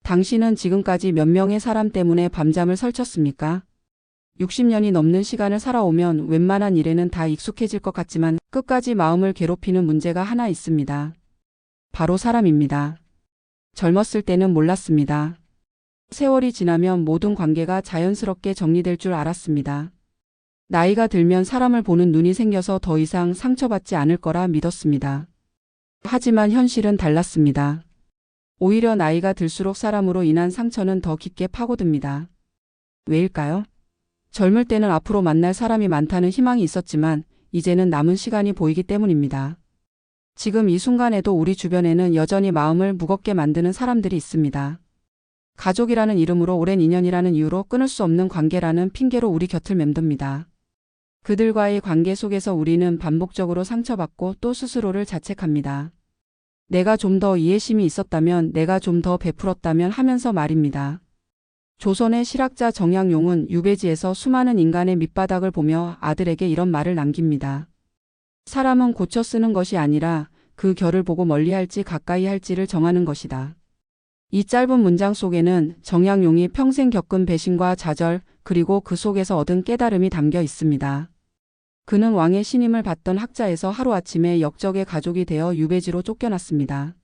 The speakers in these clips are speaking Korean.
당신은 지금까지 몇 명의 사람 때문에 밤잠을 설쳤습니까? 60년이 넘는 시간을 살아오면 웬만한 일에는 다 익숙해질 것 같지만 끝까지 마음을 괴롭히는 문제가 하나 있습니다. 바로 사람입니다. 젊었을 때는 몰랐습니다. 세월이 지나면 모든 관계가 자연스럽게 정리될 줄 알았습니다. 나이가 들면 사람을 보는 눈이 생겨서 더 이상 상처받지 않을 거라 믿었습니다. 하지만 현실은 달랐습니다. 오히려 나이가 들수록 사람으로 인한 상처는 더 깊게 파고듭니다. 왜일까요? 젊을 때는 앞으로 만날 사람이 많다는 희망이 있었지만 이제는 남은 시간이 보이기 때문입니다. 지금 이 순간에도 우리 주변에는 여전히 마음을 무겁게 만드는 사람들이 있습니다. 가족이라는 이름으로 오랜 인연이라는 이유로 끊을 수 없는 관계라는 핑계로 우리 곁을 맴돕니다. 그들과의 관계 속에서 우리는 반복적으로 상처받고 또 스스로를 자책합니다. 내가 좀 더 이해심이 있었다면, 내가 좀 더 베풀었다면 하면서 말입니다. 조선의 실학자 정약용은 유배지에서 수많은 인간의 밑바닥을 보며 아들에게 이런 말을 남깁니다. 사람은 고쳐 쓰는 것이 아니라 그 결을 보고 멀리 할지 가까이 할지를 정하는 것이다. 이 짧은 문장 속에는 정약용이 평생 겪은 배신과 좌절, 그리고 그 속에서 얻은 깨달음이 담겨 있습니다. 그는 왕의 신임을 받던 학자에서 하루아침에 역적의 가족이 되어 유배지로 쫓겨났습니다.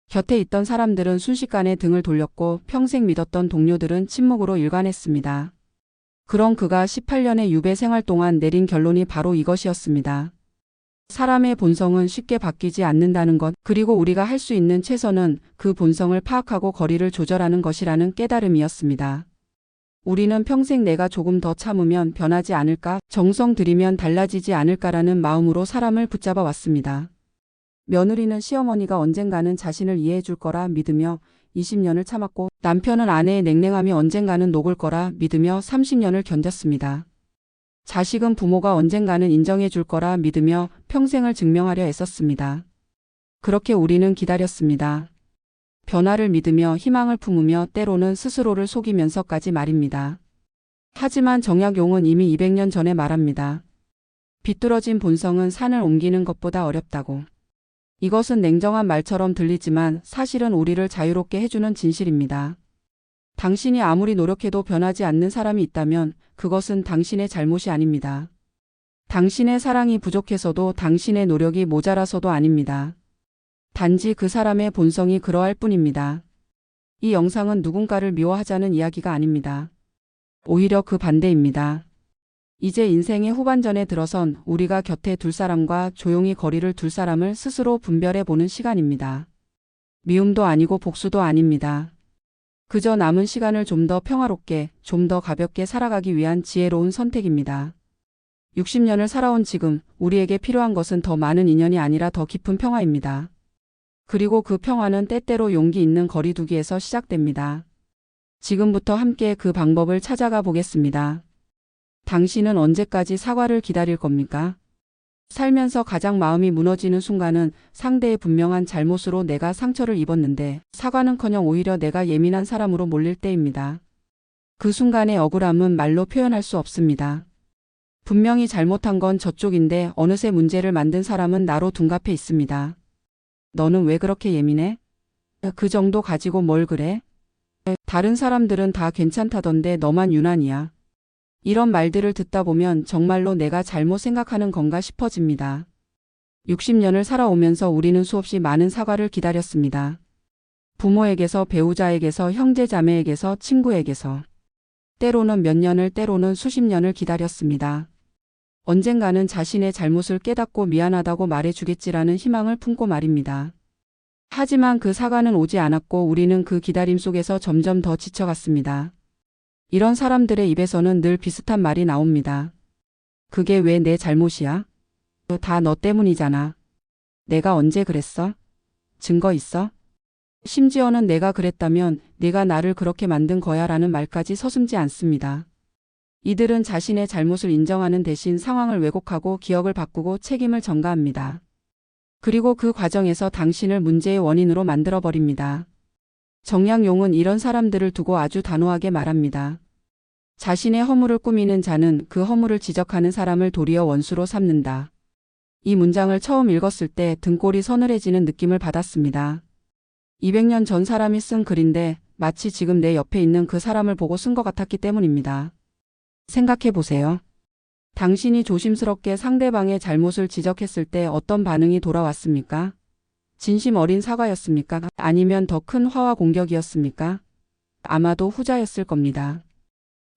곁에 있던 사람들은 순식간에 등을 돌렸고 평생 믿었던 동료들은 침묵으로 일관했습니다. 그런 그가 18년의 유배 생활 동안 내린 결론이 바로 이것이었습니다. 사람의 본성은 쉽게 바뀌지 않는다는 것, 그리고 우리가 할 수 있는 최선은 그 본성을 파악하고 거리를 조절하는 것이라는 깨달음이었습니다. 우리는 평생 내가 조금 더 참으면 변하지 않을까, 정성 들이면 달라지지 않을까라는 마음으로 사람을 붙잡아 왔습니다. 며느리는 시어머니가 언젠가는 자신을 이해해 줄 거라 믿으며 20년을 참았고, 남편은 아내의 냉랭함이 언젠가는 녹을 거라 믿으며 30년을 견뎠습니다. 자식은 부모가 언젠가는 인정해 줄 거라 믿으며 평생을 증명하려 애썼습니다. 그렇게 우리는 기다렸습니다. 변화를 믿으며 희망을 품으며 때로는 스스로를 속이면서까지 말입니다. 하지만 정약용은 이미 200년 전에 말합니다. 비뚤어진 본성은 산을 옮기는 것보다 어렵다고. 이것은 냉정한 말처럼 들리지만 사실은 우리를 자유롭게 해주는 진실입니다. 당신이 아무리 노력해도 변하지 않는 사람이 있다면 그것은 당신의 잘못이 아닙니다. 당신의 사랑이 부족해서도, 당신의 노력이 모자라서도 아닙니다. 단지 그 사람의 본성이 그러할 뿐입니다. 이 영상은 누군가를 미워하자는 이야기가 아닙니다. 오히려 그 반대입니다. 이제 인생의 후반전에 들어선 우리가 곁에 둘 사람과 조용히 거리를 둘 사람을 스스로 분별해 보는 시간입니다. 미움도 아니고 복수도 아닙니다. 그저 남은 시간을 좀 더 평화롭게, 좀 더 가볍게 살아가기 위한 지혜로운 선택입니다. 60년을 살아온 지금 우리에게 필요한 것은 더 많은 인연이 아니라 더 깊은 평화입니다. 그리고 그 평화는 때때로 용기 있는 거리두기에서 시작됩니다. 지금부터 함께 그 방법을 찾아가 보겠습니다. 당신은 언제까지 사과를 기다릴 겁니까? 살면서 가장 마음이 무너지는 순간은 상대의 분명한 잘못으로 내가 상처를 입었는데 사과는커녕 오히려 내가 예민한 사람으로 몰릴 때입니다. 그 순간의 억울함은 말로 표현할 수 없습니다. 분명히 잘못한 건 저쪽인데 어느새 문제를 만든 사람은 나로 둔갑해 있습니다. 너는 왜 그렇게 예민해? 그 정도 가지고 뭘 그래? 다른 사람들은 다 괜찮다던데 너만 유난이야. 이런 말들을 듣다 보면 정말로 내가 잘못 생각하는 건가 싶어집니다. 60년을 살아오면서 우리는 수없이 많은 사과를 기다렸습니다. 부모에게서, 배우자에게서, 형제자매에게서, 친구에게서. 때로는 몇 년을, 때로는 수십 년을 기다렸습니다. 언젠가는 자신의 잘못을 깨닫고 미안하다고 말해주겠지라는 희망을 품고 말입니다. 하지만 그 사과는 오지 않았고 우리는 그 기다림 속에서 점점 더 지쳐갔습니다. 이런 사람들의 입에서는 늘 비슷한 말이 나옵니다. 그게 왜 내 잘못이야? 다 너 때문이잖아. 내가 언제 그랬어? 증거 있어? 심지어는 내가 그랬다면 네가 나를 그렇게 만든 거야 라는 말까지 서슴지 않습니다. 이들은 자신의 잘못을 인정하는 대신 상황을 왜곡하고 기억을 바꾸고 책임을 전가합니다. 그리고 그 과정에서 당신을 문제의 원인으로 만들어버립니다. 정약용은 이런 사람들을 두고 아주 단호하게 말합니다. 자신의 허물을 꾸미는 자는 그 허물을 지적하는 사람을 도리어 원수로 삼는다. 이 문장을 처음 읽었을 때 등골이 서늘해지는 느낌을 받았습니다. 200년 전 사람이 쓴 글인데 마치 지금 내 옆에 있는 그 사람을 보고 쓴 것 같았기 때문입니다. 생각해 보세요. 당신이 조심스럽게 상대방의 잘못을 지적했을 때 어떤 반응이 돌아왔습니까? 진심 어린 사과였습니까? 아니면 더 큰 화와 공격이었습니까? 아마도 후자였을 겁니다.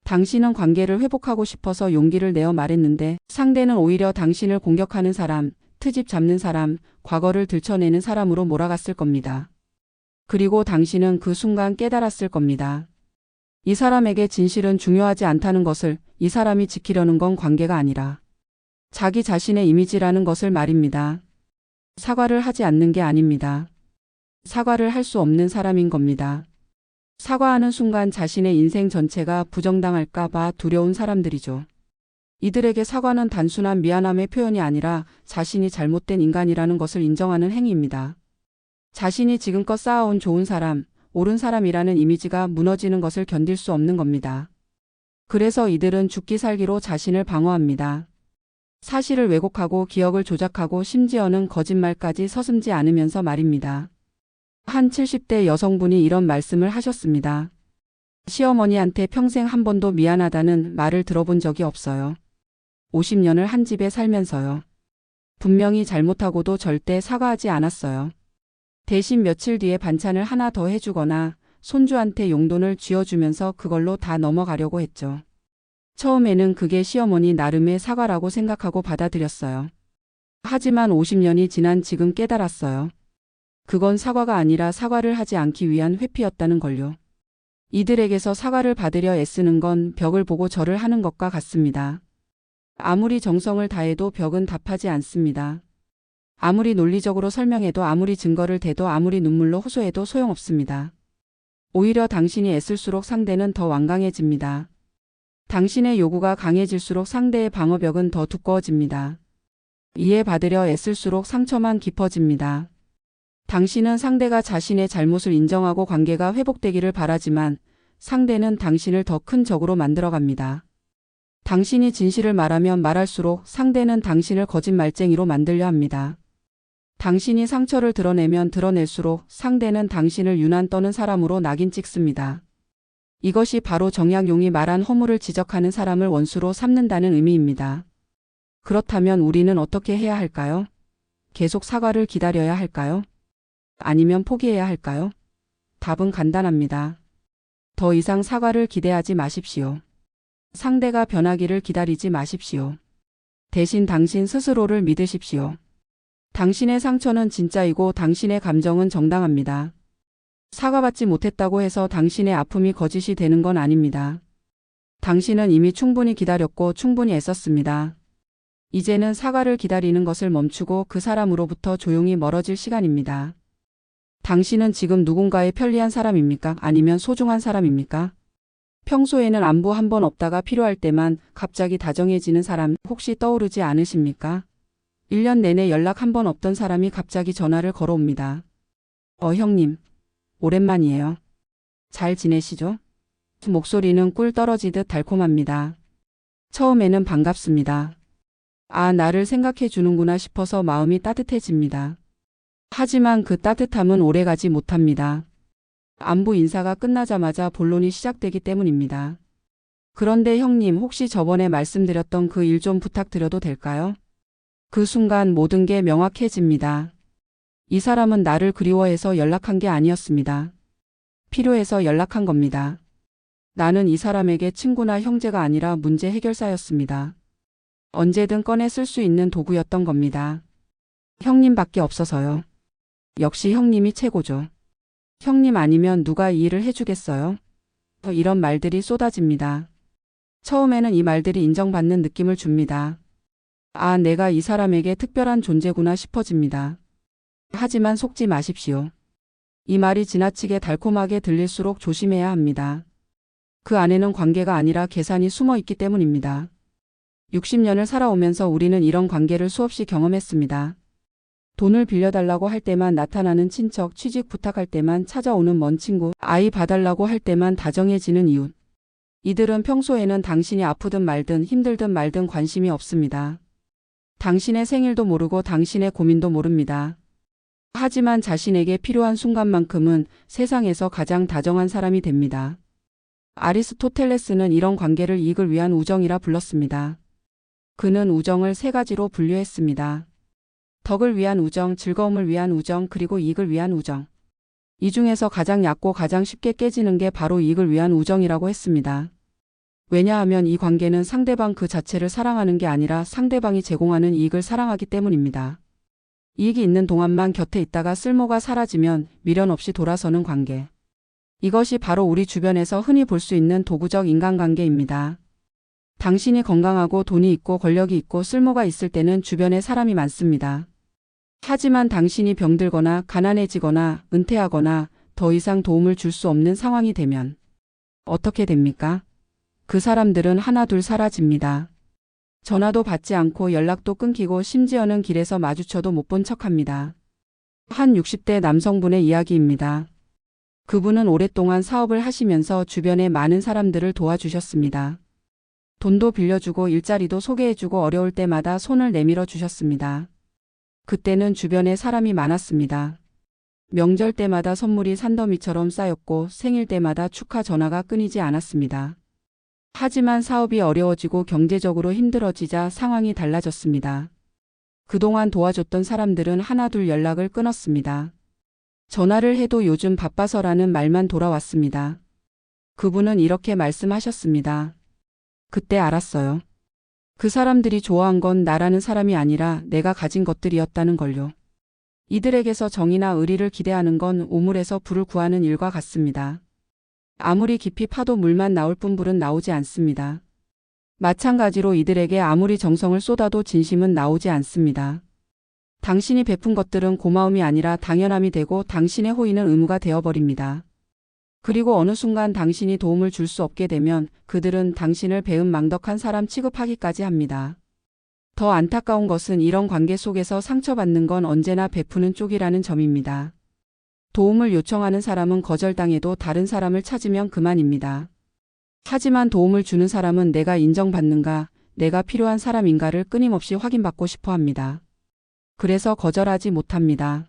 당신은 관계를 회복하고 싶어서 용기를 내어 말했는데 상대는 오히려 당신을 공격하는 사람, 트집 잡는 사람, 과거를 들춰내는 사람으로 몰아갔을 겁니다. 그리고 당신은 그 순간 깨달았을 겁니다. 이 사람에게 진실은 중요하지 않다는 것을, 이 사람이 지키려는 건 관계가 아니라 자기 자신의 이미지라는 것을 말입니다. 사과를 하지 않는 게 아닙니다. 사과를 할 수 없는 사람인 겁니다. 사과하는 순간 자신의 인생 전체가 부정당할까 봐 두려운 사람들이죠. 이들에게 사과는 단순한 미안함의 표현이 아니라 자신이 잘못된 인간이라는 것을 인정하는 행위입니다. 자신이 지금껏 쌓아온 좋은 사람, 옳은 사람이라는 이미지가 무너지는 것을 견딜 수 없는 겁니다. 그래서 이들은 죽기 살기로 자신을 방어합니다. 사실을 왜곡하고 기억을 조작하고 심지어는 거짓말까지 서슴지 않으면서 말입니다. 한 70대 여성분이 이런 말씀을 하셨습니다. 시어머니한테 평생 한 번도 미안하다는 말을 들어본 적이 없어요. 50년을 한 집에 살면서요. 분명히 잘못하고도 절대 사과하지 않았어요. 대신 며칠 뒤에 반찬을 하나 더 해주거나 손주한테 용돈을 쥐어주면서 그걸로 다 넘어가려고 했죠. 처음에는 그게 시어머니 나름의 사과라고 생각하고 받아들였어요. 하지만 50년이 지난 지금 깨달았어요. 그건 사과가 아니라 사과를 하지 않기 위한 회피였다는 걸요. 이들에게서 사과를 받으려 애쓰는 건 벽을 보고 절을 하는 것과 같습니다. 아무리 정성을 다해도 벽은 답하지 않습니다. 아무리 논리적으로 설명해도 아무리 증거를 대도 아무리 눈물로 호소해도 소용없습니다. 오히려 당신이 애쓸수록 상대는 더 완강해집니다. 당신의 요구가 강해질수록 상대의 방어벽은 더 두꺼워집니다. 이해받으려 애쓸수록 상처만 깊어집니다. 당신은 상대가 자신의 잘못을 인정하고 관계가 회복되기를 바라지만 상대는 당신을 더 큰 적으로 만들어갑니다. 당신이 진실을 말하면 말할수록 상대는 당신을 거짓말쟁이로 만들려 합니다. 당신이 상처를 드러내면 드러낼수록 상대는 당신을 유난 떠는 사람으로 낙인 찍습니다. 이것이 바로 정약용이 말한 허물을 지적하는 사람을 원수로 삼는다는 의미입니다. 그렇다면 우리는 어떻게 해야 할까요? 계속 사과를 기다려야 할까요? 아니면 포기해야 할까요? 답은 간단합니다. 더 이상 사과를 기대하지 마십시오. 상대가 변하기를 기다리지 마십시오. 대신 당신 스스로를 믿으십시오. 당신의 상처는 진짜이고 당신의 감정은 정당합니다. 사과받지 못했다고 해서 당신의 아픔이 거짓이 되는 건 아닙니다. 당신은 이미 충분히 기다렸고 충분히 애썼습니다. 이제는 사과를 기다리는 것을 멈추고 그 사람으로부터 조용히 멀어질 시간입니다. 당신은 지금 누군가의 편리한 사람입니까? 아니면 소중한 사람입니까? 평소에는 안부 한 번 없다가 필요할 때만 갑자기 다정해지는 사람 혹시 떠오르지 않으십니까? 1년 내내 연락 한 번 없던 사람이 갑자기 전화를 걸어옵니다. 형님. 오랜만이에요. 잘 지내시죠? 목소리는 꿀 떨어지듯 달콤합니다. 처음에는 반갑습니다. 나를 생각해 주는구나 싶어서 마음이 따뜻해집니다. 하지만 그 따뜻함은 오래가지 못합니다. 안부 인사가 끝나자마자 본론이 시작되기 때문입니다. 그런데 형님, 혹시 저번에 말씀드렸던 그 일 좀 부탁드려도 될까요? 그 순간 모든 게 명확해집니다. 이 사람은 나를 그리워해서 연락한 게 아니었습니다. 필요해서 연락한 겁니다. 나는 이 사람에게 친구나 형제가 아니라 문제 해결사였습니다. 언제든 꺼내 쓸 수 있는 도구였던 겁니다. 형님밖에 없어서요. 역시 형님이 최고죠. 형님 아니면 누가 이 일을 해주겠어요? 이런 말들이 쏟아집니다. 처음에는 이 말들이 인정받는 느낌을 줍니다. 내가 이 사람에게 특별한 존재구나 싶어집니다. 하지만 속지 마십시오. 이 말이 지나치게 달콤하게 들릴수록 조심해야 합니다. 그 안에는 관계가 아니라 계산이 숨어 있기 때문입니다. 60년을 살아오면서 우리는 이런 관계를 수없이 경험했습니다. 돈을 빌려달라고 할 때만 나타나는 친척, 취직 부탁할 때만 찾아오는 먼 친구, 아이 봐달라고 할 때만 다정해지는 이웃. 이들은 평소에는 당신이 아프든 말든 힘들든 말든 관심이 없습니다. 당신의 생일도 모르고 당신의 고민도 모릅니다. 하지만 자신에게 필요한 순간만큼은 세상에서 가장 다정한 사람이 됩니다. 아리스토텔레스는 이런 관계를 이익을 위한 우정이라 불렀습니다. 그는 우정을 세 가지로 분류했습니다. 덕을 위한 우정, 즐거움을 위한 우정, 그리고 이익을 위한 우정. 이 중에서 가장 얕고 가장 쉽게 깨지는 게 바로 이익을 위한 우정이라고 했습니다. 왜냐하면 이 관계는 상대방 그 자체를 사랑하는 게 아니라 상대방이 제공하는 이익을 사랑하기 때문입니다. 이익이 있는 동안만 곁에 있다가 쓸모가 사라지면 미련 없이 돌아서는 관계. 이것이 바로 우리 주변에서 흔히 볼 수 있는 도구적 인간관계입니다. 당신이 건강하고 돈이 있고 권력이 있고 쓸모가 있을 때는 주변에 사람이 많습니다. 하지만 당신이 병들거나 가난해지거나 은퇴하거나 더 이상 도움을 줄 수 없는 상황이 되면 어떻게 됩니까? 그 사람들은 하나둘 사라집니다. 전화도 받지 않고 연락도 끊기고 심지어는 길에서 마주쳐도 못 본 척합니다. 한 60대 남성분의 이야기입니다. 그분은 오랫동안 사업을 하시면서 주변에 많은 사람들을 도와주셨습니다. 돈도 빌려주고 일자리도 소개해주고 어려울 때마다 손을 내밀어 주셨습니다. 그때는 주변에 사람이 많았습니다. 명절 때마다 선물이 산더미처럼 쌓였고 생일 때마다 축하 전화가 끊이지 않았습니다. 하지만 사업이 어려워지고 경제적으로 힘들어지자 상황이 달라졌습니다. 그동안 도와줬던 사람들은 하나둘 연락을 끊었습니다. 전화를 해도 요즘 바빠서라는 말만 돌아왔습니다. 그분은 이렇게 말씀하셨습니다. 그때 알았어요. 그 사람들이 좋아한 건 나라는 사람이 아니라 내가 가진 것들이었다는 걸요. 이들에게서 정의나 의리를 기대하는 건 우물에서 불을 구하는 일과 같습니다. 아무리 깊이 파도 물만 나올 뿐 불은 나오지 않습니다. 마찬가지로 이들에게 아무리 정성을 쏟아도 진심은 나오지 않습니다. 당신이 베푼 것들은 고마움이 아니라 당연함이 되고 당신의 호의는 의무가 되어버립니다. 그리고 어느 순간 당신이 도움을 줄 수 없게 되면 그들은 당신을 배은망덕한 사람 취급하기까지 합니다. 더 안타까운 것은 이런 관계 속에서 상처받는 건 언제나 베푸는 쪽이라는 점입니다. 도움을 요청하는 사람은 거절당해도 다른 사람을 찾으면 그만입니다. 하지만 도움을 주는 사람은 내가 인정받는가, 내가 필요한 사람인가를 끊임없이 확인받고 싶어 합니다. 그래서 거절하지 못합니다.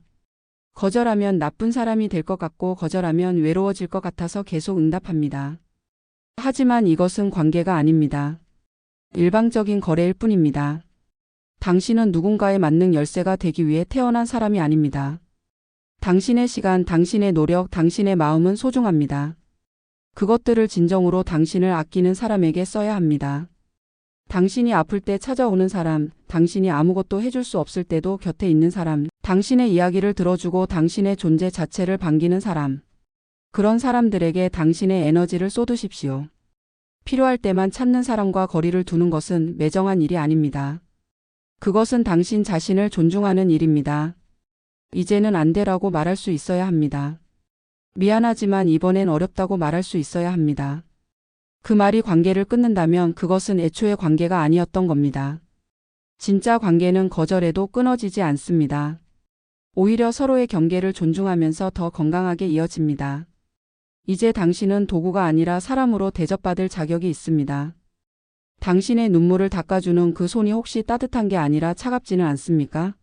거절하면 나쁜 사람이 될 것 같고 거절하면 외로워질 것 같아서 계속 응답합니다. 하지만 이것은 관계가 아닙니다. 일방적인 거래일 뿐입니다. 당신은 누군가의 만능 열쇠가 되기 위해 태어난 사람이 아닙니다. 당신의 시간, 당신의 노력, 당신의 마음은 소중합니다. 그것들을 진정으로 당신을 아끼는 사람에게 써야 합니다. 당신이 아플 때 찾아오는 사람, 당신이 아무것도 해줄 수 없을 때도 곁에 있는 사람, 당신의 이야기를 들어주고 당신의 존재 자체를 반기는 사람. 그런 사람들에게 당신의 에너지를 쏟으십시오. 필요할 때만 찾는 사람과 거리를 두는 것은 매정한 일이 아닙니다. 그것은 당신 자신을 존중하는 일입니다. 이제는 안 되라고 말할 수 있어야 합니다. 미안하지만 이번엔 어렵다고 말할 수 있어야 합니다. 그 말이 관계를 끊는다면 그것은 애초에 관계가 아니었던 겁니다. 진짜 관계는 거절해도 끊어지지 않습니다. 오히려 서로의 경계를 존중하면서 더 건강하게 이어집니다. 이제 당신은 도구가 아니라 사람으로 대접받을 자격이 있습니다. 당신의 눈물을 닦아주는 그 손이 혹시 따뜻한 게 아니라 차갑지는 않습니까?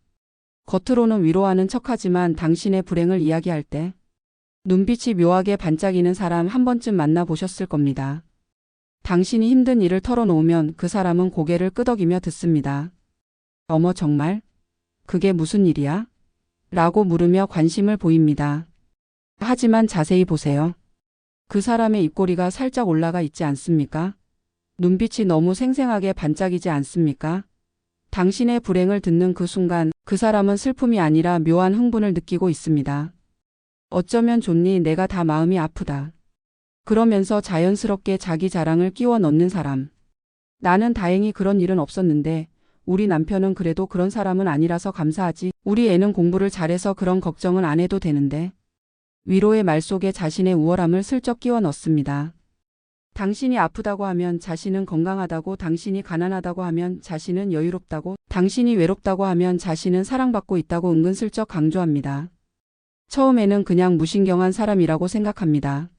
겉으로는 위로하는 척하지만 당신의 불행을 이야기할 때 눈빛이 묘하게 반짝이는 사람 한 번쯤 만나보셨을 겁니다. 당신이 힘든 일을 털어놓으면 그 사람은 고개를 끄덕이며 듣습니다. 어머 정말? 그게 무슨 일이야? 라고 물으며 관심을 보입니다. 하지만 자세히 보세요. 그 사람의 입꼬리가 살짝 올라가 있지 않습니까? 눈빛이 너무 생생하게 반짝이지 않습니까? 당신의 불행을 듣는 그 순간 그 사람은 슬픔이 아니라 묘한 흥분을 느끼고 있습니다. 어쩌면 좋니 내가 다 마음이 아프다. 그러면서 자연스럽게 자기 자랑을 끼워 넣는 사람. 나는 다행히 그런 일은 없었는데 우리 남편은 그래도 그런 사람은 아니라서 감사하지. 우리 애는 공부를 잘해서 그런 걱정은 안 해도 되는데. 위로의 말 속에 자신의 우월함을 슬쩍 끼워 넣습니다. 당신이 아프다고 하면 자신은 건강하다고, 당신이 가난하다고 하면 자신은 여유롭다고, 당신이 외롭다고 하면 자신은 사랑받고 있다고 은근슬쩍 강조합니다. 처음에는 그냥 무신경한 사람이라고 생각합니다.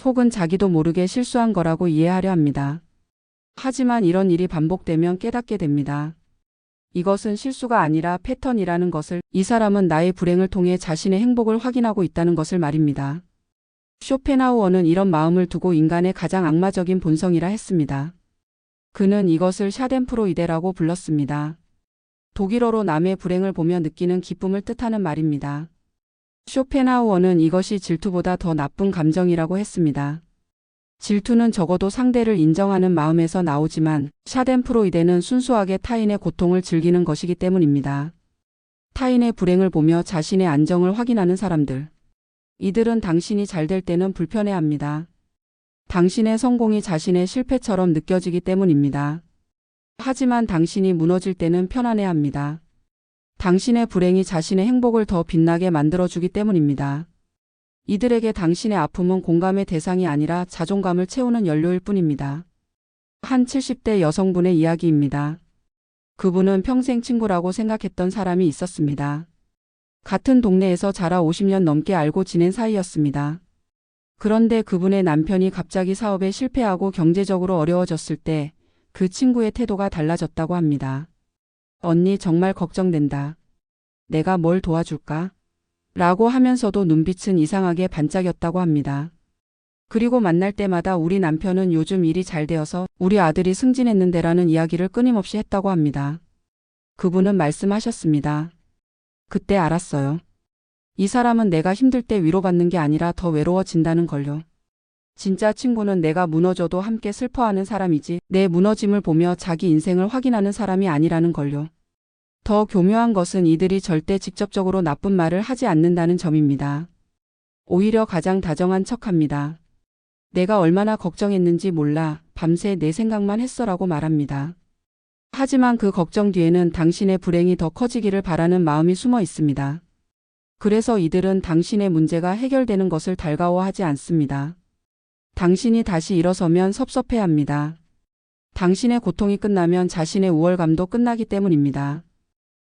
혹은 자기도 모르게 실수한 거라고 이해하려 합니다. 하지만 이런 일이 반복되면 깨닫게 됩니다. 이것은 실수가 아니라 패턴이라는 것을, 이 사람은 나의 불행을 통해 자신의 행복을 확인하고 있다는 것을 말입니다. 쇼펜하우어는 이런 마음을 두고 인간의 가장 악마적인 본성이라 했습니다. 그는 이것을 샤덴프로이데라고 불렀습니다. 독일어로 남의 불행을 보며 느끼는 기쁨을 뜻하는 말입니다. 쇼펜하우어는 이것이 질투보다 더 나쁜 감정이라고 했습니다. 질투는 적어도 상대를 인정하는 마음에서 나오지만 샤덴프로이데는 순수하게 타인의 고통을 즐기는 것이기 때문입니다. 타인의 불행을 보며 자신의 안정을 확인하는 사람들. 이들은 당신이 잘 될 때는 불편해합니다. 당신의 성공이 자신의 실패처럼 느껴지기 때문입니다. 하지만 당신이 무너질 때는 편안해합니다. 당신의 불행이 자신의 행복을 더 빛나게 만들어주기 때문입니다. 이들에게 당신의 아픔은 공감의 대상이 아니라 자존감을 채우는 연료일 뿐입니다. 한 70대 여성분의 이야기입니다. 그분은 평생 친구라고 생각했던 사람이 있었습니다. 같은 동네에서 자라 50년 넘게 알고 지낸 사이였습니다. 그런데 그분의 남편이 갑자기 사업에 실패하고 경제적으로 어려워졌을 때 그 친구의 태도가 달라졌다고 합니다. 언니 정말 걱정된다. 내가 뭘 도와줄까? 라고 하면서도 눈빛은 이상하게 반짝였다고 합니다. 그리고 만날 때마다 우리 남편은 요즘 일이 잘 되어서 우리 아들이 승진했는데라는 이야기를 끊임없이 했다고 합니다. 그분은 말씀하셨습니다. 그때 알았어요. 이 사람은 내가 힘들 때 위로받는 게 아니라 더 외로워진다는 걸요. 진짜 친구는 내가 무너져도 함께 슬퍼하는 사람이지 내 무너짐을 보며 자기 인생을 확인하는 사람이 아니라는 걸요. 더 교묘한 것은 이들이 절대 직접적으로 나쁜 말을 하지 않는다는 점입니다. 오히려 가장 다정한 척합니다. 내가 얼마나 걱정했는지 몰라 밤새 내 생각만 했어라고 말합니다. 하지만 그 걱정 뒤에는 당신의 불행이 더 커지기를 바라는 마음이 숨어 있습니다. 그래서 이들은 당신의 문제가 해결되는 것을 달가워하지 않습니다. 당신이 다시 일어서면 섭섭해합니다. 당신의 고통이 끝나면 자신의 우월감도 끝나기 때문입니다.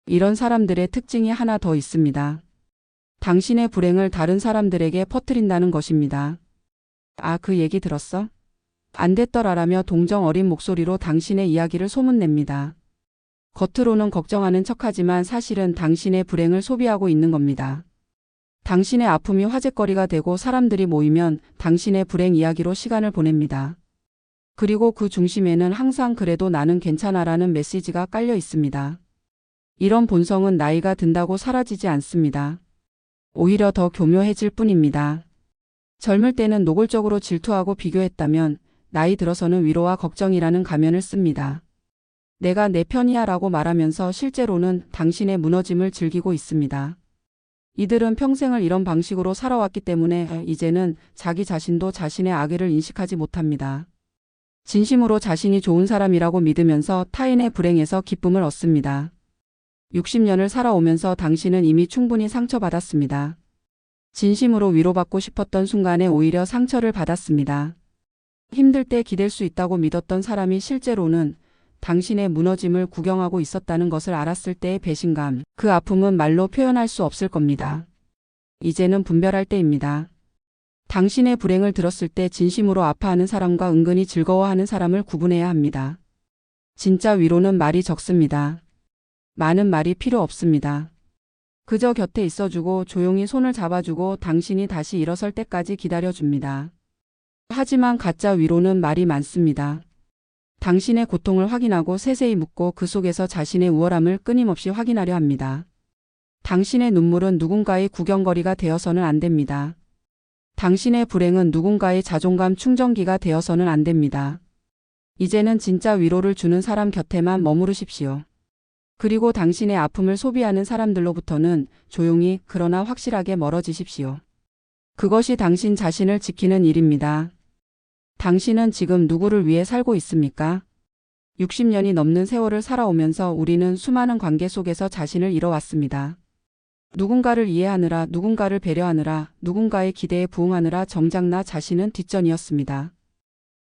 이런 사람들의 특징이 하나 더 있습니다. 당신의 불행을 다른 사람들에게 퍼뜨린다는 것입니다. 아, 그 얘기 들었어? 안 됐더라라며 동정 어린 목소리로 당신의 이야기를 소문냅니다. 겉으로는 걱정하는 척하지만 사실은 당신의 불행을 소비하고 있는 겁니다. 당신의 아픔이 화제거리가 되고 사람들이 모이면 당신의 불행 이야기로 시간을 보냅니다. 그리고 그 중심에는 항상 그래도 나는 괜찮아라는 메시지가 깔려 있습니다. 이런 본성은 나이가 든다고 사라지지 않습니다. 오히려 더 교묘해질 뿐입니다. 젊을 때는 노골적으로 질투하고 비교했다면 나이 들어서는 위로와 걱정이라는 가면을 씁니다. 내가 내 편이야 라고 말하면서 실제로는 당신의 무너짐을 즐기고 있습니다. 이들은 평생을 이런 방식으로 살아왔기 때문에 이제는 자기 자신도 자신의 악의를 인식하지 못합니다. 진심으로 자신이 좋은 사람이라고 믿으면서 타인의 불행에서 기쁨을 얻습니다. 60년을 살아오면서 당신은 이미 충분히 상처받았습니다. 진심으로 위로받고 싶었던 순간에 오히려 상처를 받았습니다. 힘들 때 기댈 수 있다고 믿었던 사람이 실제로는 당신의 무너짐을 구경하고 있었다는 것을 알았을 때의 배신감, 그 아픔은 말로 표현할 수 없을 겁니다. 이제는 분별할 때입니다. 당신의 불행을 들었을 때 진심으로 아파하는 사람과 은근히 즐거워하는 사람을 구분해야 합니다. 진짜 위로는 말이 적습니다. 많은 말이 필요 없습니다. 그저 곁에 있어주고 조용히 손을 잡아주고 당신이 다시 일어설 때까지 기다려줍니다. 하지만 가짜 위로는 말이 많습니다. 당신의 고통을 확인하고 세세히 묻고 그 속에서 자신의 우월함을 끊임없이 확인하려 합니다. 당신의 눈물은 누군가의 구경거리가 되어서는 안 됩니다. 당신의 불행은 누군가의 자존감 충전기가 되어서는 안 됩니다. 이제는 진짜 위로를 주는 사람 곁에만 머무르십시오. 그리고 당신의 아픔을 소비하는 사람들로부터는 조용히 그러나 확실하게 멀어지십시오. 그것이 당신 자신을 지키는 일입니다. 당신은 지금 누구를 위해 살고 있습니까? 60년이 넘는 세월을 살아오면서 우리는 수많은 관계 속에서 자신을 잃어왔습니다. 누군가를 이해하느라, 누군가를 배려하느라, 누군가의 기대에 부응하느라 정작 나 자신은 뒷전이었습니다.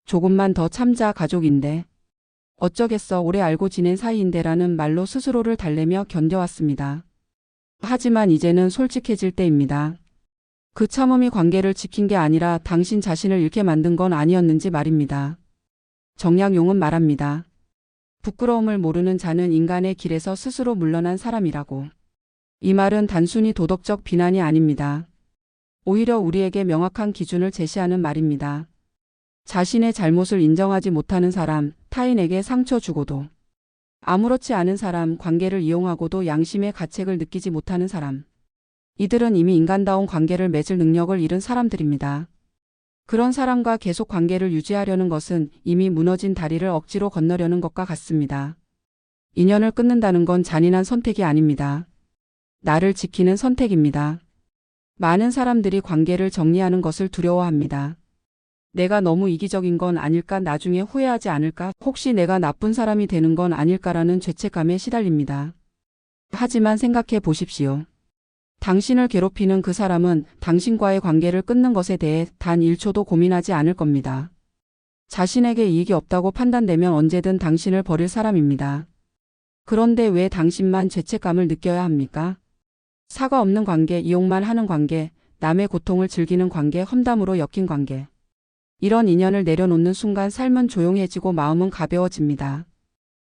조금만 더 참자 가족인데. 어쩌겠어 오래 알고 지낸 사이인데라는 말로 스스로를 달래며 견뎌왔습니다. 하지만 이제는 솔직해질 때입니다. 그 참음이 관계를 지킨 게 아니라 당신 자신을 잃게 만든 건 아니었는지 말입니다. 정약용은 말합니다. 부끄러움을 모르는 자는 인간의 길에서 스스로 물러난 사람이라고. 이 말은 단순히 도덕적 비난이 아닙니다. 오히려 우리에게 명확한 기준을 제시하는 말입니다. 자신의 잘못을 인정하지 못하는 사람, 타인에게 상처 주고도 아무렇지 않은 사람, 관계를 이용하고도 양심의 가책을 느끼지 못하는 사람. 이들은 이미 인간다운 관계를 맺을 능력을 잃은 사람들입니다. 그런 사람과 계속 관계를 유지하려는 것은 이미 무너진 다리를 억지로 건너려는 것과 같습니다. 인연을 끊는다는 건 잔인한 선택이 아닙니다. 나를 지키는 선택입니다. 많은 사람들이 관계를 정리하는 것을 두려워합니다. 내가 너무 이기적인 건 아닐까, 나중에 후회하지 않을까, 혹시 내가 나쁜 사람이 되는 건 아닐까라는 죄책감에 시달립니다. 하지만 생각해 보십시오. 당신을 괴롭히는 그 사람은 당신과의 관계를 끊는 것에 대해 단 1초도 고민하지 않을 겁니다. 자신에게 이익이 없다고 판단되면 언제든 당신을 버릴 사람입니다. 그런데 왜 당신만 죄책감을 느껴야 합니까? 사과 없는 관계, 이용만 하는 관계, 남의 고통을 즐기는 관계, 험담으로 엮인 관계. 이런 인연을 내려놓는 순간 삶은 조용해지고 마음은 가벼워집니다.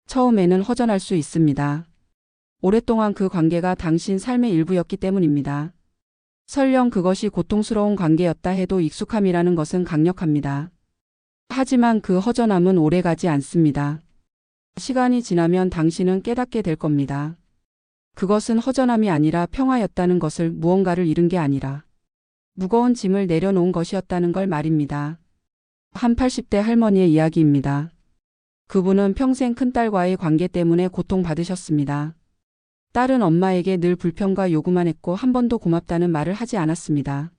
처음에는 허전할 수 있습니다. 오랫동안 그 관계가 당신 삶의 일부였기 때문입니다. 설령 그것이 고통스러운 관계였다 해도 익숙함이라는 것은 강력합니다. 하지만 그 허전함은 오래가지 않습니다. 시간이 지나면 당신은 깨닫게 될 겁니다. 그것은 허전함이 아니라 평화였다는 것을, 무언가를 잃은 게 아니라 무거운 짐을 내려놓은 것이었다는 걸 말입니다. 한 80대 할머니의 이야기입니다. 그분은 평생 큰딸과의 관계 때문에 고통받으셨습니다. 딸은 엄마에게 늘 불평과 요구만 했고 한 번도 고맙다는 말을 하지 않았습니다.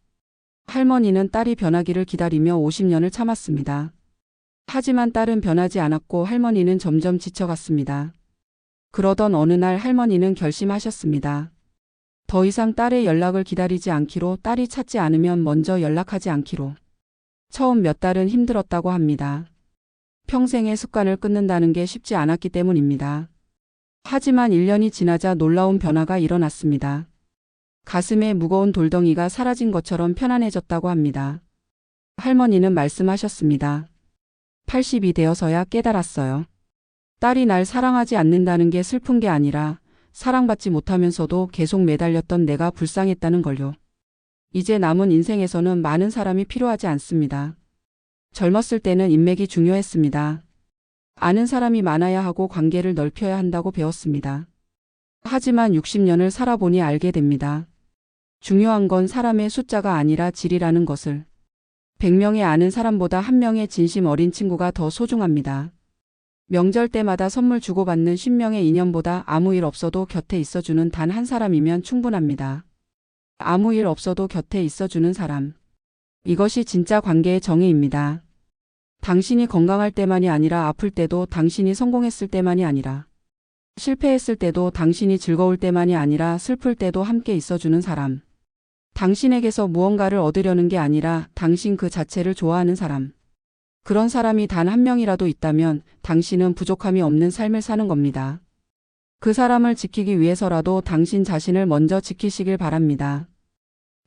할머니는 딸이 변하기를 기다리며 50년을 참았습니다. 하지만 딸은 변하지 않았고 할머니는 점점 지쳐갔습니다. 그러던 어느 날 할머니는 결심하셨습니다. 더 이상 딸의 연락을 기다리지 않기로, 딸이 찾지 않으면 먼저 연락하지 않기로. 처음 몇 달은 힘들었다고 합니다. 평생의 습관을 끊는다는 게 쉽지 않았기 때문입니다. 하지만 1년이 지나자 놀라운 변화가 일어났습니다. 가슴에 무거운 돌덩이가 사라진 것처럼 편안해졌다고 합니다. 할머니는 말씀하셨습니다. 80이 되어서야 깨달았어요. 딸이 날 사랑하지 않는다는 게 슬픈 게 아니라 사랑받지 못하면서도 계속 매달렸던 내가 불쌍했다는 걸요. 이제 남은 인생에서는 많은 사람이 필요하지 않습니다. 젊었을 때는 인맥이 중요했습니다. 아는 사람이 많아야 하고 관계를 넓혀야 한다고 배웠습니다. 하지만 60년을 살아보니 알게 됩니다. 중요한 건 사람의 숫자가 아니라 질이라는 것을. 100명의 아는 사람보다 1명의 진심 어린 친구가 더 소중합니다. 명절 때마다 선물 주고받는 50명의 인연보다 아무 일 없어도 곁에 있어주는 단 한 사람이면 충분합니다. 아무 일 없어도 곁에 있어주는 사람. 이것이 진짜 관계의 정의입니다. 당신이 건강할 때만이 아니라 아플 때도, 당신이 성공했을 때만이 아니라 실패했을 때도, 당신이 즐거울 때만이 아니라 슬플 때도 함께 있어주는 사람. 당신에게서 무언가를 얻으려는 게 아니라 당신 그 자체를 좋아하는 사람. 그런 사람이 단 한 명이라도 있다면 당신은 부족함이 없는 삶을 사는 겁니다. 그 사람을 지키기 위해서라도 당신 자신을 먼저 지키시길 바랍니다.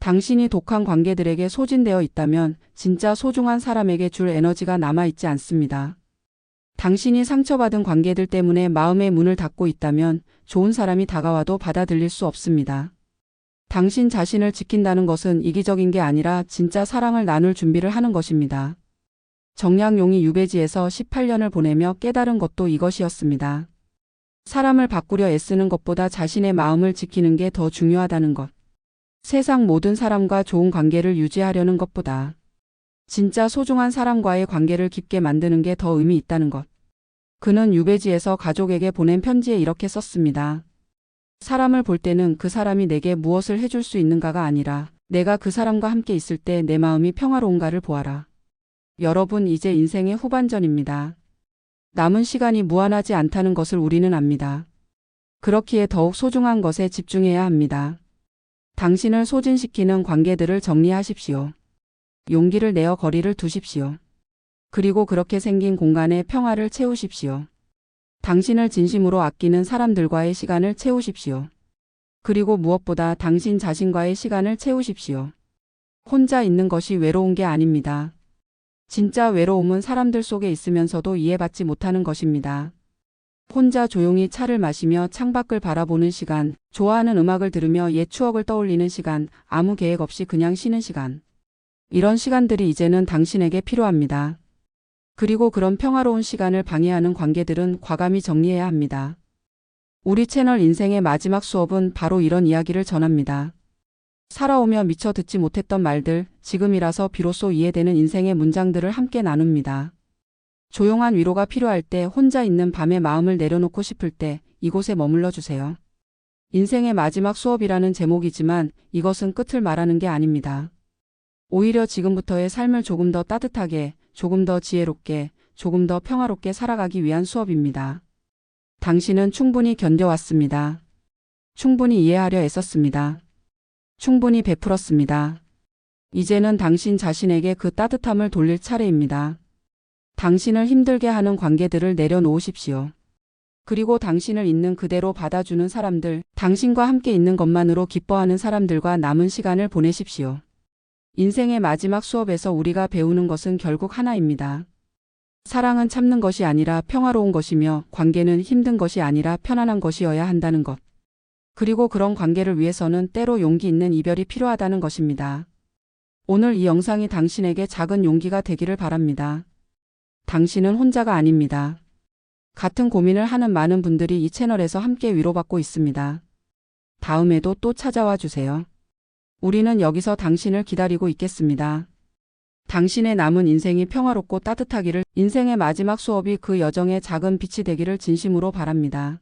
당신이 독한 관계들에게 소진되어 있다면 진짜 소중한 사람에게 줄 에너지가 남아있지 않습니다. 당신이 상처받은 관계들 때문에 마음의 문을 닫고 있다면 좋은 사람이 다가와도 받아들일 수 없습니다. 당신 자신을 지킨다는 것은 이기적인 게 아니라 진짜 사랑을 나눌 준비를 하는 것입니다. 정약용이 유배지에서 18년을 보내며 깨달은 것도 이것이었습니다. 사람을 바꾸려 애쓰는 것보다 자신의 마음을 지키는 게 더 중요하다는 것. 세상 모든 사람과 좋은 관계를 유지하려는 것보다 진짜 소중한 사람과의 관계를 깊게 만드는 게 더 의미 있다는 것. 그는 유배지에서 가족에게 보낸 편지에 이렇게 썼습니다. 사람을 볼 때는 그 사람이 내게 무엇을 해줄 수 있는가가 아니라 내가 그 사람과 함께 있을 때 내 마음이 평화로운가를 보아라. 여러분, 이제 인생의 후반전입니다. 남은 시간이 무한하지 않다는 것을 우리는 압니다. 그렇기에 더욱 소중한 것에 집중해야 합니다. 당신을 소진시키는 관계들을 정리하십시오. 용기를 내어 거리를 두십시오. 그리고 그렇게 생긴 공간에 평화를 채우십시오. 당신을 진심으로 아끼는 사람들과의 시간을 채우십시오. 그리고 무엇보다 당신 자신과의 시간을 채우십시오. 혼자 있는 것이 외로운 게 아닙니다. 진짜 외로움은 사람들 속에 있으면서도 이해받지 못하는 것입니다. 혼자 조용히 차를 마시며 창밖을 바라보는 시간, 좋아하는 음악을 들으며 옛 추억을 떠올리는 시간, 아무 계획 없이 그냥 쉬는 시간. 이런 시간들이 이제는 당신에게 필요합니다. 그리고 그런 평화로운 시간을 방해하는 관계들은 과감히 정리해야 합니다. 우리 채널 인생의 마지막 수업은 바로 이런 이야기를 전합니다. 살아오며 미처 듣지 못했던 말들, 지금이라서 비로소 이해되는 인생의 문장들을 함께 나눕니다. 조용한 위로가 필요할 때, 혼자 있는 밤에 마음을 내려놓고 싶을 때 이곳에 머물러 주세요. 인생의 마지막 수업이라는 제목이지만 이것은 끝을 말하는 게 아닙니다. 오히려 지금부터의 삶을 조금 더 따뜻하게, 조금 더 지혜롭게, 조금 더 평화롭게 살아가기 위한 수업입니다. 당신은 충분히 견뎌왔습니다. 충분히 이해하려 애썼습니다. 충분히 베풀었습니다. 이제는 당신 자신에게 그 따뜻함을 돌릴 차례입니다. 당신을 힘들게 하는 관계들을 내려놓으십시오. 그리고 당신을 있는 그대로 받아주는 사람들, 당신과 함께 있는 것만으로 기뻐하는 사람들과 남은 시간을 보내십시오. 인생의 마지막 수업에서 우리가 배우는 것은 결국 하나입니다. 사랑은 참는 것이 아니라 평화로운 것이며, 관계는 힘든 것이 아니라 편안한 것이어야 한다는 것. 그리고 그런 관계를 위해서는 때로 용기 있는 이별이 필요하다는 것입니다. 오늘 이 영상이 당신에게 작은 용기가 되기를 바랍니다. 당신은 혼자가 아닙니다. 같은 고민을 하는 많은 분들이 이 채널에서 함께 위로받고 있습니다. 다음에도 또 찾아와 주세요. 우리는 여기서 당신을 기다리고 있겠습니다. 당신의 남은 인생이 평화롭고 따뜻하기를, 인생의 마지막 수업이 그 여정의 작은 빛이 되기를 진심으로 바랍니다.